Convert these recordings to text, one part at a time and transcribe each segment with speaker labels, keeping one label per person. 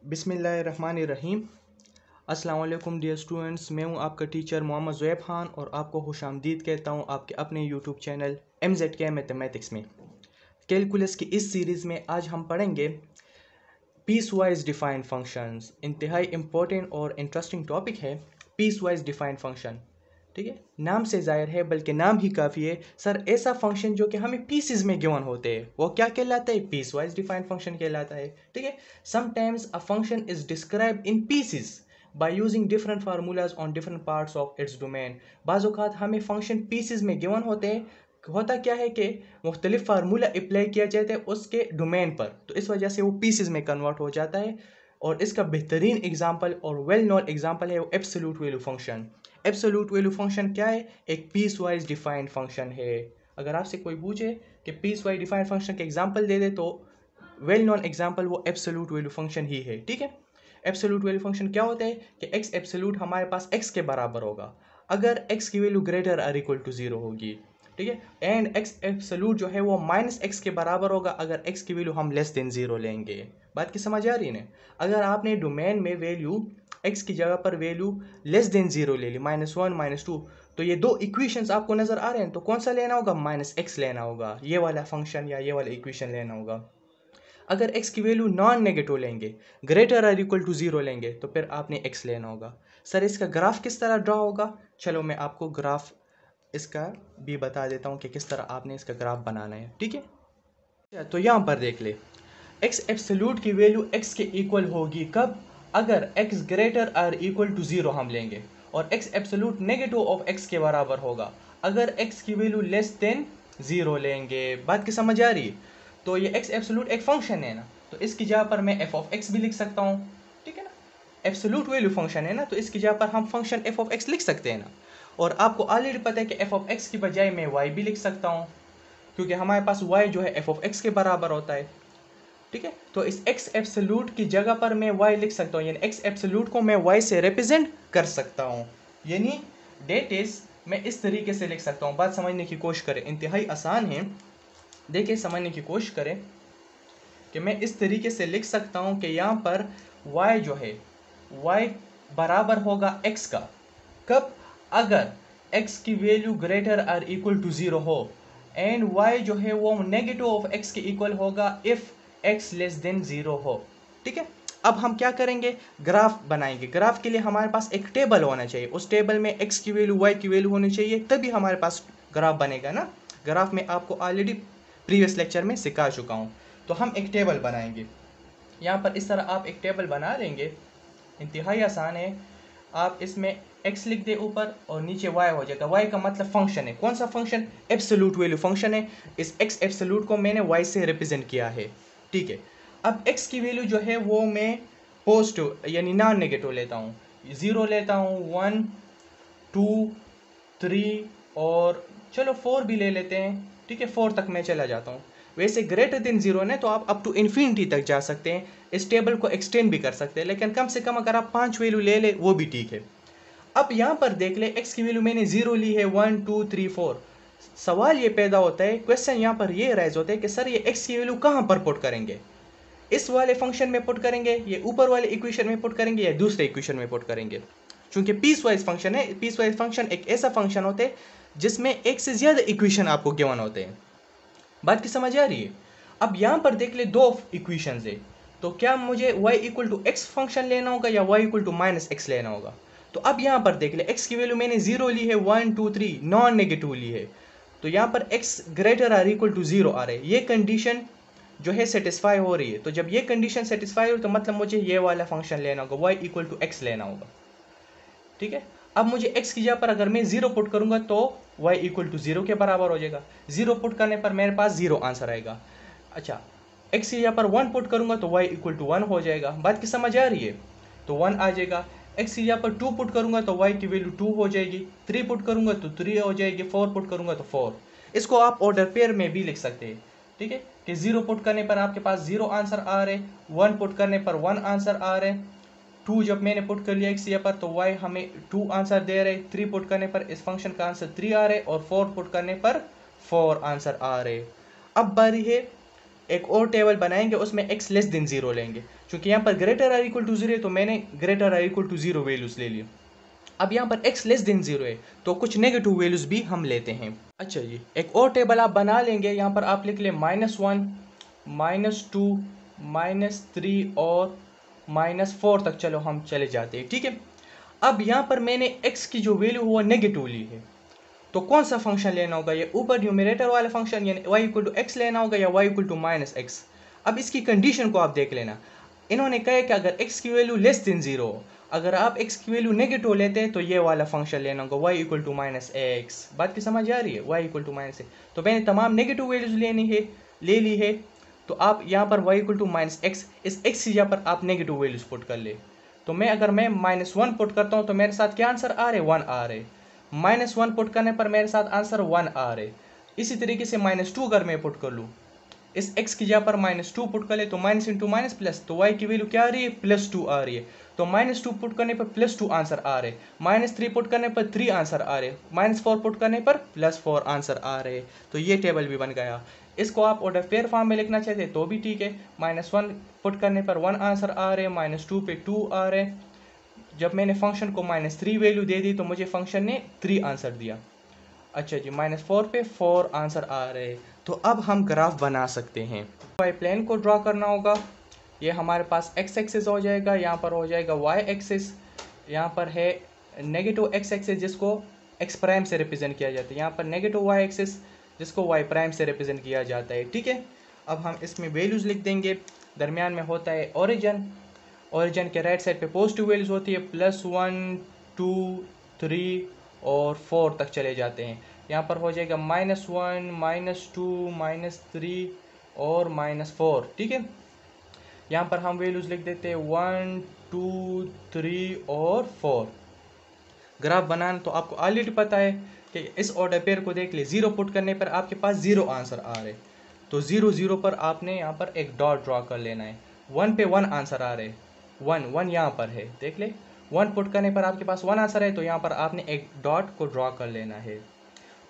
Speaker 1: बिस्मिल्लाहिर्रहमानिर्रहीम। अस्सलाम वालेकुम डियर स्टूडेंट्स, मैं हूं आपका टीचर मोहम्मद ज़ुएब खान और आपको खुशामदीद कहता हूं आपके अपने यूट्यूब चैनल MZK मैथमेटिक्स में। कैलकुलस की इस सीरीज़ में आज हम पढ़ेंगे पीस वाइज डिफाइंड फंक्शंस। इंतहाई इम्पोर्टेंट और इंटरेस्टिंग टॉपिक है पीस वाइज डिफाइंड फंक्शन। ठीक है, नाम से ज़ाहिर है, बल्कि नाम ही काफ़ी है। सर, ऐसा फंक्शन जो कि हमें पीसेस में गिवन होते हैं वो क्या कहलाता है? पीस वाइज डिफाइंड फंक्शन कहलाता है। ठीक है, sometimes a function is described in pieces by using different formulas on different parts of its domain. बाज़ औक़ात हमें फंक्शन पीसेस में गिवन होते हैं। होता क्या है कि मुख्तलिफ फार्मूला अप्लाई किया जाता है उसके डोमेन पर, तो इस वजह से वो पीसेस में कन्वर्ट हो जाता है। और इसका बेहतरीन एग्जाम्पल और वेल नोन एग्जाम्पल है वो absolute value function. Absolute value function क्या है? एक पीस वाइज डिफाइंड फंक्शन है। अगर आपसे कोई पूछे कि पीस वाइज डिफाइंड फंक्शन के एग्जाम्पल दे दे, तो वेल नोन एग्जाम्पल वो एब्सोल्यूट वैल्यू फंक्शन ही है। ठीक है, एब्सोल्यूट वैल्यू फंक्शन क्या होता है कि एक्स एब्सोल्यूट हमारे पास एक्स के बराबर होगा अगर एक्स की वैल्यू ग्रेटर और इक्वल टू जीरो होगी। ठीक है, एंड एक्स एब्सोल्यूट जो है वो माइनस एक्स के बराबर होगा अगर एक्स की वैल्यू हम लेस देन जीरो लेंगे। बात की समझ आ रही है ना? अगर आपने डोमेन में वैल्यू एक्स की जगह पर वैल्यू लेस देन जीरो ले ली, -1 -2, तो ये दो इक्वेशंस आपको नजर आ रहे हैं, तो कौन सा लेना होगा? माइनस एक्स लेना होगा, ये वाला फंक्शन या ये वाला इक्वेशन लेना होगा। अगर x की वैल्यू नॉन नेगेटिव लेंगे, ग्रेटर और इक्वल टू जीरो लेंगे, तो फिर आपने x लेना होगा। सर, इसका ग्राफ किस तरह ड्रॉ होगा? चलो मैं आपको ग्राफ इसका भी बता देता हूँ कि किस तरह आपने इसका ग्राफ बनाना है। ठीक है, तो यहाँ पर देख ले, x एब्सोल्यूट की वैल्यू x के इक्वल होगी कब? अगर x ग्रेटर और इक्वल टू जीरो हम लेंगे, और x absolute negative of x के बराबर होगा अगर x की वैल्यू लेस देन जीरो लेंगे। बात की समझ आ रही है? तो ये x एब्सोल्यूट एक फंक्शन है ना, तो इसकी जगह पर मैं f ऑफ x भी लिख सकता हूँ। ठीक है ना, एब्सोल्यूट वैल्यू फंक्शन है ना, तो इसकी जगह पर हम फंक्शन f ऑफ x लिख सकते हैं ना। और आपको ऑलरेडी पता है कि f ऑफ x की बजाय मैं y भी लिख सकता हूँ, क्योंकि हमारे पास y जो है f ऑफ x के बराबर होता है। ठीक है, तो इस x एब्सोल्यूट की जगह पर मैं y लिख सकता हूँ, यानी x एब्सोल्यूट को मैं y से रिप्रेजेंट कर सकता हूँ। यानी डेट इज मैं इस तरीके से लिख सकता हूँ। बात समझने की कोशिश करें, इंतहाई आसान है। देखिए, समझने की कोशिश करें कि मैं इस तरीके से लिख सकता हूँ कि यहाँ पर y जो है y बराबर होगा x का कब? अगर x की वैल्यू ग्रेटर और इक्वल टू जीरो हो, एंड y जो है वो नेगेटिव ऑफ x के इक्वल होगा if x less than zero हो। ठीक है, अब हम क्या करेंगे? ग्राफ बनाएंगे। ग्राफ के लिए हमारे पास एक टेबल होना चाहिए, उस टेबल में x की वैल्यू y की वैल्यू होनी चाहिए, तभी हमारे पास ग्राफ बनेगा ना। ग्राफ में आपको ऑलरेडी प्रीवियस लेक्चर में सिखा चुका हूँ। तो हम एक टेबल बनाएंगे, यहाँ पर इस तरह आप एक टेबल बना लेंगे। इंतहाई आसान है, आप इसमें x लिख दे ऊपर और नीचे y हो जाएगा। y का मतलब फंक्शन है। कौन सा फंक्शन? एब्सोल्यूट वैल्यू फंक्शन है। इस x एब्सोल्यूट को मैंने y से रिप्रेजेंट किया है। ठीक है, अब x की वैल्यू जो है वो मैं पॉजिटिव यानी नॉन नेगेटिव लेता हूँ, 0 लेता हूँ, 1 2 3 और चलो 4 भी ले लेते हैं। ठीक है, 4 तक मैं चला जाता हूँ। वैसे ग्रेटर देन जीरो ने तो आप अप टू इन्फिनिटी तक जा सकते हैं, इस टेबल को एक्सटेंड भी कर सकते हैं, लेकिन कम से कम अगर आप 5 वैल्यू ले ले वो भी ठीक है। अब यहाँ पर देख ले, x की वैल्यू मैंने 0 ली है, 1 2 3 4। सवाल ये पैदा होता है, क्वेश्चन यहाँ पर ये राइज होता है कि सर ये x की वैल्यू कहाँ पर पुट करेंगे? इस वाले फंक्शन में पुट करेंगे, ये ऊपर वाले इक्वेशन में पुट करेंगे, या दूसरे इक्वेशन में पुट करेंगे? चूंकि पीस वाइज फंक्शन है, पीस वाइज फंक्शन एक ऐसा फंक्शन होते हैं जिसमें एक से ज्यादा इक्वेशन आपको गिवन होते हैं। बात की समझ आ रही है? अब यहाँ पर देख ले, दो इक्वेशंस है, तो क्या मुझे y equal to X function लेना होगा या y equal to minus X लेना होगा? तो अब यहाँ पर देख ले, x की वैल्यू मैंने 0 ली है, 1 2 3 नॉन नेगेटिव ली है, तो यहाँ पर x ग्रेटर और इक्वल टू जीरो आ रहे हैं। ये कंडीशन जो है सेटिस्फाई हो रही है, तो जब ये कंडीशन सेटिस्फाई हो तो मतलब मुझे ये वाला फंक्शन लेना होगा, y इक्वल टू एक्स लेना होगा। ठीक है, अब मुझे x की जगह पर अगर मैं 0 पुट करूंगा तो y इक्वल टू जीरो के बराबर हो जाएगा। 0 पुट करने पर मेरे पास 0 आंसर आएगा। अच्छा, x की जगह पर 1 पुट करूंगा तो y इक्वल टू 1 हो जाएगा। बात की समझ आ रही है? तो 1 आ जाएगा। x की जगह पर 2 पुट करूंगा तो y की वैल्यू 2 हो जाएगी, 3 पुट करूंगा तो 3 हो जाएगी, 4 पुट करूंगा तो 4। इसको आप ऑर्डर पेयर में भी लिख सकते हैं। ठीक है, कि 0 पुट करने पर आपके पास 0 आंसर आ रहे, 1 पुट करने पर 1 आंसर आ रहे, 2 जब मैंने पुट कर लिया x यहाँ पर तो y हमें 2 आंसर दे रहे, 3 पुट करने पर इस फंक्शन का आंसर 3 आ रहे, और 4 पुट करने पर 4 आंसर आ रहे। अब बारी है एक और टेबल बनाएंगे, उसमें x लेस देन 0 लेंगे, क्योंकि यहाँ पर ग्रेटर आर इक्वल टू 0 है तो मैंने greater or equal to 0 values ले ली। अब यहाँ पर x लेस देन 0 है तो कुछ नेगेटिव वैल्यूज़ भी हम लेते हैं। अच्छा जी, एक और टेबल आप बना लेंगे, यहाँ पर आप लिख लें -1, -2, -3 और -4 तक चलो हम चले जाते हैं, ठीक है। अब यहाँ पर मैंने x की जो वैल्यू वो नेगेटिव ली है, तो कौन सा फंक्शन लेना होगा, ये ऊपर न्यूमरेटर वाला फंक्शन यानी y इक्वल टू एक्स लेना होगा या y इक्वल टू -x। अब इसकी कंडीशन को आप देख लेना, इन्होंने कहा कि अगर x की वैल्यू लेस देन 0 हो, अगर आप x की वैल्यू नेगेटिव लेते हैं तो ये वाला फंक्शन लेना होगा y इक्वल टू -x। बात की समझ आ रही है, y इक्वल टू -x। तो मैंने तमाम नेगेटिव वैल्यूज ले ली है, तो आप यहाँ पर y इक्वल टू -x, इस x की जगह पर आप नेगेटिव वैल्यूज पुट कर ले। तो अगर मैं -1 पुट करता हूँ तो मेरे साथ क्या आंसर आ रहे, 1 आ रहे। -1 पुट करने पर मेरे साथ आंसर 1 आ रहे। इसी तरीके से -2 अगर मैं पुट कर लूँ, इस x की जगह पर -2 पुट कर ले तो माइनस इंटू माइनस प्लस, तो y की वैल्यू क्या आ रही है, +2 आ रही है। तो -2 पुट करने पर +2 आंसर आ रहे, -3 पुट करने पर 3 आंसर आ रहे, -4 पुट करने पर +4 आंसर आ रहे। तो ये टेबल भी बन गया। इसको आप ऑर्डर पेयर फॉर्म में लिखना चाहते तो भी ठीक है, -1 पुट करने पर 1 आंसर आ रहे, -2 पे 2 आ रहे। जब मैंने फंक्शन को -3 वैल्यू दे दी तो मुझे फंक्शन ने 3 आंसर दिया। अच्छा जी, -4 पे 4 आंसर आ रहे। तो अब हम ग्राफ बना सकते हैं। वाई प्लेन को ड्रॉ करना होगा, ये हमारे पास x एक्सिस हो जाएगा, यहाँ पर हो जाएगा y एक्सिस, यहाँ पर है नेगेटिव x एक्सिस जिसको x प्राइम से रिप्रेजेंट किया जाता है, यहाँ पर नेगेटिव y एक्सिस जिसको y प्राइम से रिप्रेजेंट किया जाता है, ठीक है। अब हम इसमें वैल्यूज़ लिख देंगे, दरमियान में होता है ओरिजिन के राइट साइड पे पॉजिटिव वैल्यूज़ होती है, +1, 2, 3 और 4 तक चले जाते हैं। यहाँ पर हो जाएगा -1, -2, -3 और -4, ठीक है। यहाँ पर हम वैल्यूज़ लिख देते हैं 1, 2, 3 और 4। ग्राफ बनाना तो आपको ऑलरेडी पता है कि इस ऑर्डर पेयर को देख ले, 0 पुट करने पर आपके पास 0 आंसर आ रहे, तो 0, 0 पर आपने यहाँ पर एक डॉट ड्रॉ कर लेना है। 1 पे 1 आंसर आ रहे, 1 यहाँ पर है, देख ले। 1 पुट करने पर आपके पास 1 आंसर है, तो यहाँ पर आपने एक डॉट को ड्रॉ कर लेना है।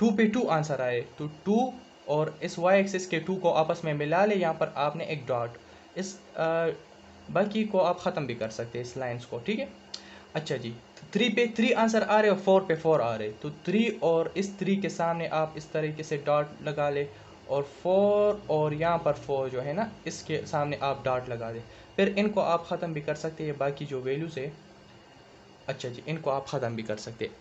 Speaker 1: 2 पे 2 आंसर आए, तो 2 और इस y एक्सिस के 2 को आपस में मिला ले, यहाँ पर आपने एक डॉट, इस बाकी को आप ख़त्म भी कर सकते हैं इस लाइंस को, ठीक है। अच्छा जी, 3 पे 3 आंसर आ रहे और 4 पे 4 आ रहे, तो 3 और इस 3 के सामने आप इस तरीके से डॉट लगा ले, और 4 और यहाँ पर 4 जो है ना, इसके सामने आप डॉट लगा दें। फिर इनको आप ख़त्म भी कर सकते हैं, बाकी जो वैल्यूज़ है, अच्छा जी, इनको आप ख़त्म भी कर सकते हैं।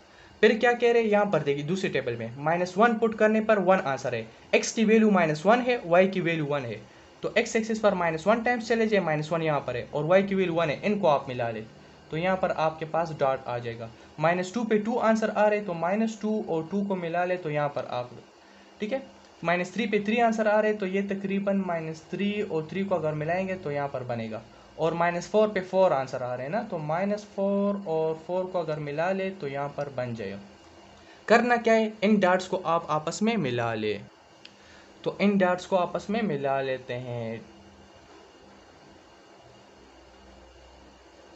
Speaker 1: फिर क्या कह रहे हैं, यहाँ पर देखिए दूसरी टेबल में -1 पुट करने पर 1 आंसर है, x की वैल्यू -1 है, y की वैल्यू 1 है, तो x एक्सिस पर -1 टाइम्स चले जाए, -1 यहाँ पर है और y की वैल्यू 1 है, इनको आप मिला ले, तो यहाँ पर आपके पास डॉट आ जाएगा। -2 पे 2 आंसर आ रहे, तो -2 और 2 को मिला ले, तो यहाँ पर आप, ठीक है। -3 पे 3 आंसर आ रहे, तो ये तकरीबन -3 और 3 को अगर मिलाएंगे तो यहाँ पर बनेगा। और -4 पे 4 आंसर आ रहे हैं ना, तो -4 और 4 को अगर मिला ले तो यहाँ पर बन जाएगा। करना क्या है, इन डॉट्स को आप आपस में मिला ले, तो इन डॉट्स को आपस में मिला लेते हैं,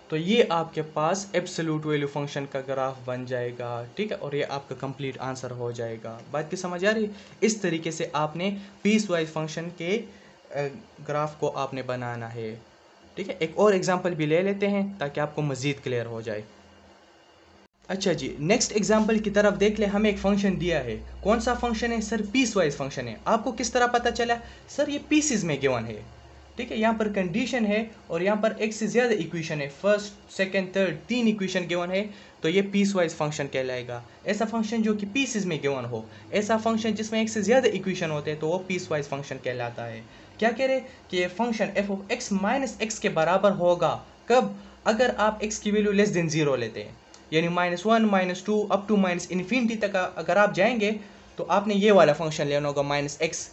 Speaker 1: तो ये आपके पास एब्सोल्यूट वैल्यू फंक्शन का ग्राफ बन जाएगा, ठीक है। और ये आपका कंप्लीट आंसर हो जाएगा। बात की समझ आ रही है। इस तरीके से आपने पीस वाइज फंक्शन के ग्राफ को आपने बनाना है, ठीक है। एक और एग्जांपल भी ले लेते हैं ताकि आपको मज़ीद क्लियर हो जाए। अच्छा जी, नेक्स्ट एग्जांपल की तरफ देख ले। हमें एक फंक्शन दिया है, कौन सा फंक्शन है सर, पीस वाइज फंक्शन है। आपको किस तरह पता चला सर, ये पीसेस में गिवन है, ठीक है। यहाँ पर कंडीशन है और यहाँ पर एक से ज़्यादा इक्वेशन है, first second third 3 equation given है, तो ये पीस वाइज फंक्शन कहलाएगा। ऐसा फंक्शन जो कि पीसेस में गिवन हो, ऐसा फंक्शन जिसमें एक से ज़्यादा इक्वेशन होते हैं, तो वो पीस वाइज फंक्शन कहलाता है। क्या कह रहे कि ये function F of x minus X के बराबर होगा कब, अगर आप एक्स की वैल्यू लेस देन 0 लेते हैं, यानी -1, -2 अप टू -इन्फिनिटी तक अगर आप जाएंगे तो आपने ये वाला फंक्शन लेना होगा -x।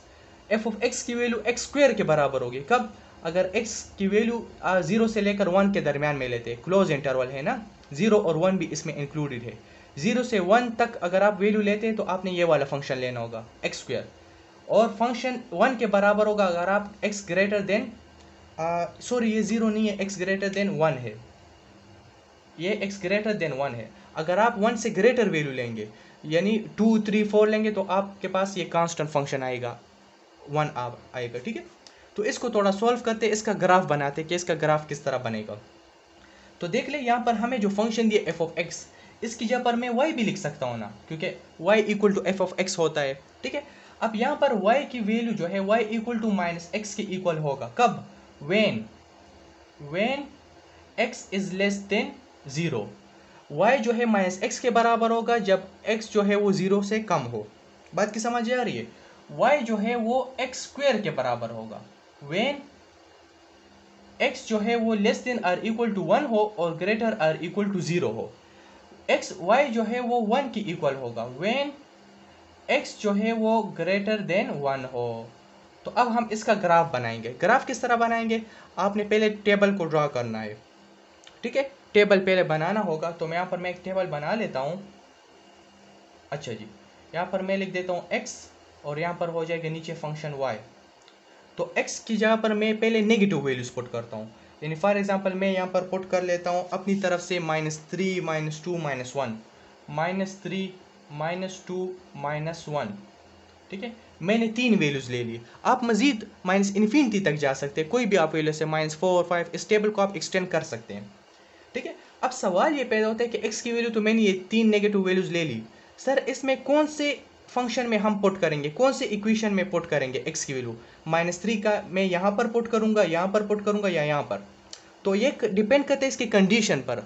Speaker 1: एफ ऑफ एक्स की वैल्यू एक्स स्क्वायर के बराबर होगी कब, अगर x की वैल्यू 0 से लेकर 1 के दरमियान में लेते हैं, क्लोज इंटरवल है ना, 0 और 1 भी इसमें इंक्लूडेड है। 0 से 1 तक अगर आप वैल्यू लेते हैं तो आपने ये वाला फंक्शन लेना होगा एक्स स्क्वायर, और फंक्शन 1 के बराबर होगा अगर आप x ग्रेटर देन, सॉरी ये 0 नहीं है, x ग्रेटर देन 1 है, ये x ग्रेटर देन 1 है। अगर आप 1 से ग्रेटर वैल्यू लेंगे, यानी 2, 3, 4 लेंगे, तो आपके पास ये कांस्टेंट फंक्शन आएगा, 1 आएगा। ठीक है, तो इसको थोड़ा सॉल्व करते, इसका ग्राफ बनाते कि इसका ग्राफ किस तरह बनेगा। तो देख ले यहाँ पर हमें जो फंक्शन दिया एफ ऑफ एक्स, इसकी जगह पर मैं y भी लिख सकता हूँ ना, क्योंकि y equal to F of X होता है। ठीक है, अब यहाँ पर y की वैल्यू जो है y equal to minus X के इक्वल होगा। कब? When x is less than 0। y जो है माइनस एक्स के बराबर होगा जब x जो है वो 0 से कम हो। बात की समझ आ रही है? y जो है वो एक्स स्क्वायर के बराबर होगा वेन x जो है वो less than or equal to 1 हो और ग्रेटर आर इक्वल टू 0 हो। y जो है वो 1 की इक्वल होगा वेन x जो है वो ग्रेटर देन 1 हो। तो अब हम इसका ग्राफ बनाएंगे। ग्राफ किस तरह बनाएंगे? आपने पहले टेबल को ड्रा करना है। ठीक है, टेबल पहले बनाना होगा। तो यहाँ पर मैं एक टेबल बना लेता हूँ। अच्छा जी, यहाँ पर मैं लिख देता हूँ x और यहाँ पर हो जाएगा नीचे फंक्शन y। तो x की जगह पर मैं पहले नेगेटिव वैल्यूज पुट करता हूँ। यानी फॉर एग्जांपल मैं यहाँ पर पुट कर लेता हूँ अपनी तरफ से -3 -2 -1 -3 -2 -1। ठीक है, मैंने 3 वैल्यूज ले ली। आप मजीद -इन्फिनिटी तक जा सकते हैं, कोई भी आप वैल्यू से -4 5 इस टेबल को आप एक्सटेंड कर सकते हैं। ठीक है, अब सवाल ये पैदा होता है कि x की वैल्यू तो मैंने ये 3 नेगेटिव वैल्यूज ले ली, सर इसमें कौन से फंक्शन में हम पुट करेंगे, कौन से इक्वेशन में पुट करेंगे x की वैल्यू? -3 का मैं यहाँ पर पुट करूँगा, यहाँ पर पुट करूँगा या यहाँ पर? तो ये डिपेंड करता है इसकी कंडीशन पर।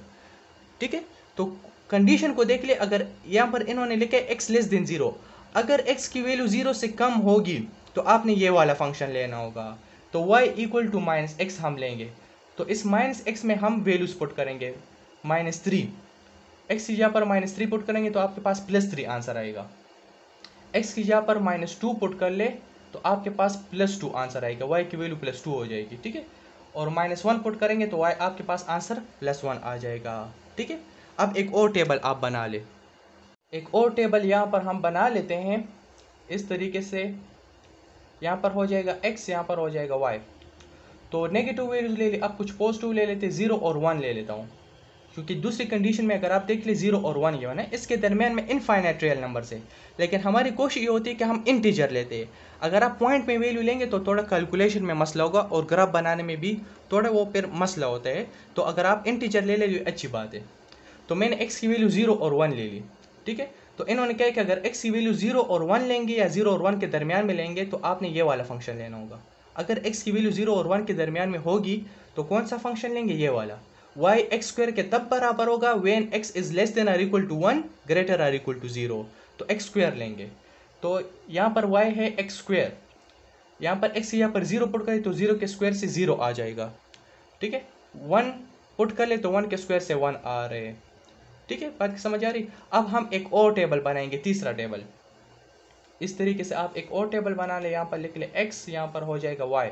Speaker 1: ठीक है, तो कंडीशन को देख ले। अगर यहाँ पर इन्होंने लिखा है x लेस देन 0, अगर x की वैल्यू 0 से कम होगी तो आपने ये वाला फंक्शन लेना होगा। तो y इक्वल टू -x हम लेंगे। तो इस -x में हम वैल्यूज पुट करेंगे। -3, x की जगह पर -3 पुट करेंगे तो आपके पास +3 आंसर आएगा। x की जगह पर -2 पुट कर ले तो आपके पास +2 आंसर आएगा, y की वैल्यू +2 हो जाएगी। ठीक है, और -1 पुट करेंगे तो y आपके पास आंसर +1 आ जाएगा। ठीक है, अब एक और टेबल आप बना ले। एक और टेबल यहाँ पर हम बना लेते हैं इस तरीके से। यहाँ पर हो जाएगा x, यहाँ पर हो जाएगा y। तो नेगेटिव वैल्यूज ले ले, अब कुछ पॉजिटिव ले लेते, 0 और 1 ले लेता हूँ, क्योंकि दूसरी कंडीशन में अगर आप देख ले 0 और 1 ये है ना, इसके दरमियान में इनफाइनाइट रियल नंबर से। लेकिन हमारी कोशिश ये होती है कि हम इंटीजर लेते हैं। अगर आप पॉइंट में वैल्यू लेंगे तो थोड़ा कैलकुलेशन में मसला होगा और ग्राफ बनाने में भी थोड़ा वो फिर मसला होता है। तो अगर आप इंटीजर ले ले अच्छी बात है। तो मैंने x की वैल्यू 0 और 1 ले ली। ठीक है, तो इन्होंने क्या है कि अगर x की वैल्यू 0 और 1 लेंगे या 0 और 1 के दरमियान में लेंगे तो आपने ये वाला फंक्शन लेना होगा। अगर x की वैल्यू 0 और 1 के दरमियान में होगी तो कौन सा फंक्शन लेंगे? ये वाला। y x स्क्वायर के तब बराबर होगा when x is less than or equal to 1 greater or equal to 0। तो x स्क्वायर लेंगे। तो यहाँ पर y है x स्क्वायर, यहाँ पर x यहाँ पर 0 पुट करें तो 0 के स्क्वायर से 0 आ जाएगा। ठीक है, 1 पुट कर ले तो 1 के स्क्वायर से 1 आ रहे हैं। ठीक है, बात समझ आ रही? अब हम एक और टेबल बनाएंगे, तीसरा टेबल। इस तरीके से आप एक और टेबल बना ले। यहाँ पर लिख ले x, यहाँ पर हो जाएगा y।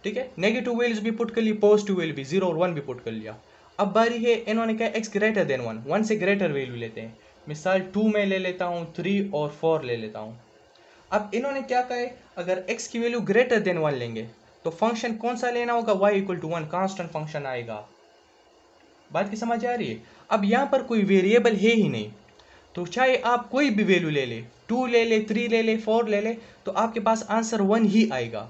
Speaker 1: ठीक है, नेगेटिव वैल्यूज भी पुट कर ली, पॉजिटिव वैल्यू भी 0 और 1 भी पुट कर लिया। अब बारी है, इन्होंने कहा x ग्रेटर देन 1, 1 से ग्रेटर वैल्यू लेते हैं। मिसाल 2 में ले लेता हूँ, 3 और 4 ले लेता हूँ। अब इन्होंने क्या कहा है, अगर x की वैल्यू ग्रेटर देन 1 लेंगे तो फंक्शन कौन सा लेना होगा? y equal to 1 constant function आएगा। बात की समझ आ रही है? अब यहाँ पर कोई वेरिएबल है ही नहीं, तो चाहे आप कोई भी वैल्यू ले ले, 2 ले ले, 3 ले ले, 4 ले ले, तो आपके पास आंसर 1 ही आएगा।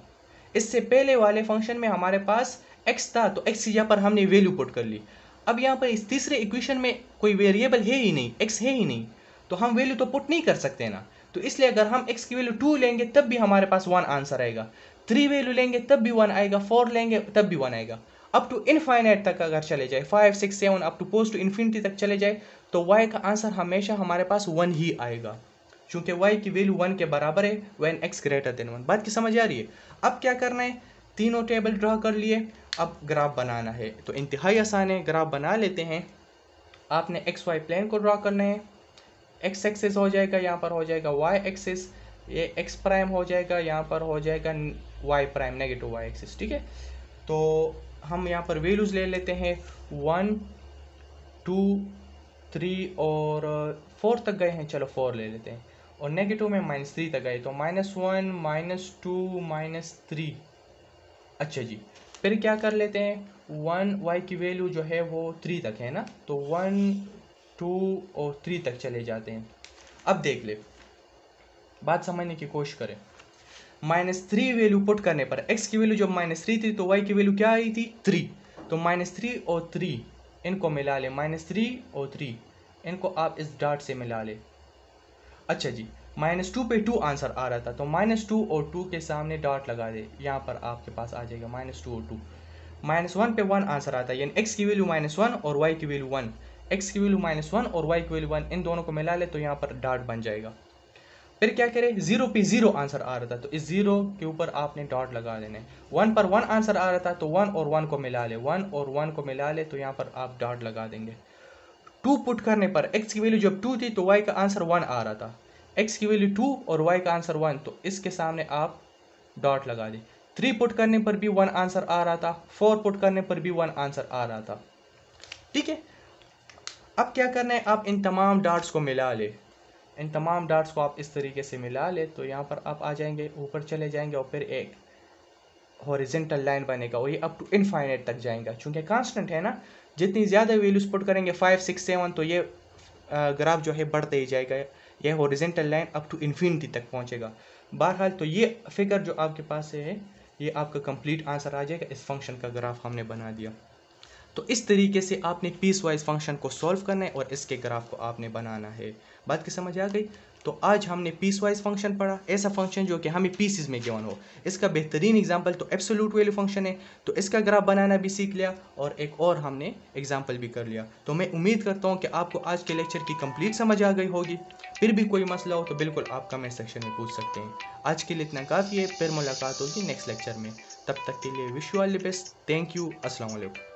Speaker 1: इससे पहले वाले फंक्शन में हमारे पास x था तो x की जगह पर हमने वैल्यू पुट कर ली। अब यहाँ पर इस तीसरे इक्वेशन में कोई वेरिएबल है ही नहीं, x है ही नहीं, तो हम वैल्यू तो पुट नहीं कर सकते ना। तो इसलिए अगर हम x की वैल्यू 2 लेंगे तब भी हमारे पास 1 आंसर आएगा, 3 वैल्यू लेंगे तब भी 1 आएगा, 4 लेंगे तब भी 1 आएगा। अप टू इनफाइनाइट तक अगर चले जाए, 5 6 7 up to post to infinity तक चले जाए तो y का आंसर हमेशा हमारे पास 1 ही आएगा, क्योंकि y की वैल्यू 1 के बराबर है व्हेन x ग्रेटर देन 1। बात की समझ आ रही है? अब क्या करना है, तीनों टेबल ड्रा कर लिए, अब ग्राफ बनाना है। तो इंतहाई आसान है, ग्राफ बना लेते हैं। आपने एक्स वाई प्लेन को ड्रा करना है। एक्स एक्सिस हो जाएगा, यहाँ पर हो जाएगा वाई एक्सिस, ये एक्स प्राइम हो जाएगा, यहाँ पर हो जाएगा Y prime negative Y axis. ठीक है, तो हम यहाँ पर वैल्यूज ले लेते हैं, 1 2 3 और 4 तक गए हैं, चलो 4 ले लेते हैं, और नेगेटिव में -3 तक गए तो -1 -2 -3। अच्छा जी, फिर क्या कर लेते हैं, 1 y की वैल्यू जो है वो 3 तक है ना, तो 1 2 और 3 तक चले जाते हैं। अब देख ले, बात समझने की कोशिश करें। -3 वैल्यू पुट करने पर x की वैल्यू जब -3 थी तो y की वैल्यू क्या आई थी 3, तो -3 और 3 इनको मिला ले, -3 और 3 इनको आप इस डॉट से मिला ले। अच्छा जी, -2 पे 2 आंसर आ रहा था तो -2 और 2 के सामने डॉट लगा दे, यहाँ पर आपके पास आ जाएगा -2 और 2। -1 पे 1 आंसर आता है, यानी x की वैल्यू -1 और y की वैल्यू 1, x की वैल्यू -1 और y की वैल्यू 1, इन दोनों को मिला ले तो यहाँ पर डॉट बन जाएगा। फिर क्या करें, 0 पे 0 आंसर आ रहा था तो इस 0 के ऊपर आपने डॉट लगा देना है। 1 पर 1 आंसर आ रहा था तो 1 और 1 को मिला ले, 1 और 1 को मिला ले तो यहाँ पर आप डॉट लगा देंगे। 2 पुट करने पर x की वैल्यू जब 2 थी तो y का आंसर 1 आ रहा था, x की वैल्यू 2 और y का आंसर 1, तो इसके सामने आप डॉट लगा दें। 3 पुट करने पर भी 1 आंसर आ रहा था, 4 पुट करने पर भी 1 आंसर आ रहा था। ठीक है, अब क्या करना है, आप इन तमाम डॉट्स को मिला ले, इन तमाम डॉट्स को आप इस तरीके से मिला ले तो यहाँ पर आप आ जाएंगे, ऊपर चले जाएंगे और फिर एक हॉरिजेंटल लाइन बनेगा और ये अप टू इनफाइनाइट तक जाएगा। चूंकि कांस्टेंट है ना, जितनी ज़्यादा वैल्यूज पुट करेंगे 5, 6, 7 तो ये ग्राफ जो है बढ़ते ही जाएगा, ये horizontal line up to infinity तक पहुंचेगा। बहरहाल तो ये फिगर जो आपके पास है ये आपका कंप्लीट आंसर आ जाएगा, इस फंक्शन का ग्राफ हमने बना दिया। तो इस तरीके से आपने पीस वाइज फंक्शन को सॉल्व करना है और इसके ग्राफ को आपने बनाना है। बात की समझ आ गई? तो आज हमने पीस वाइज फंक्शन पढ़ा, ऐसा फंक्शन जो कि हमें पीसेस में गिवन हो। इसका बेहतरीन एग्जांपल तो एब्सोल्यूट वैल्यू फंक्शन है, तो इसका ग्राफ बनाना भी सीख लिया और एक और हमने एग्जांपल भी कर लिया। तो मैं उम्मीद करता हूँ कि आपको आज के लेक्चर की कंप्लीट समझ आ गई होगी। फिर भी कोई मसला हो तो बिल्कुल आप कमेंट सेक्शन में पूछ सकते हैं। आज के लिए इतना काफ़ी है, फिर मुलाकात होगी नेक्स्ट लेक्चर में। तब तक के लिए wish you all the best. Thank you. अस्सलाम वालेकुम।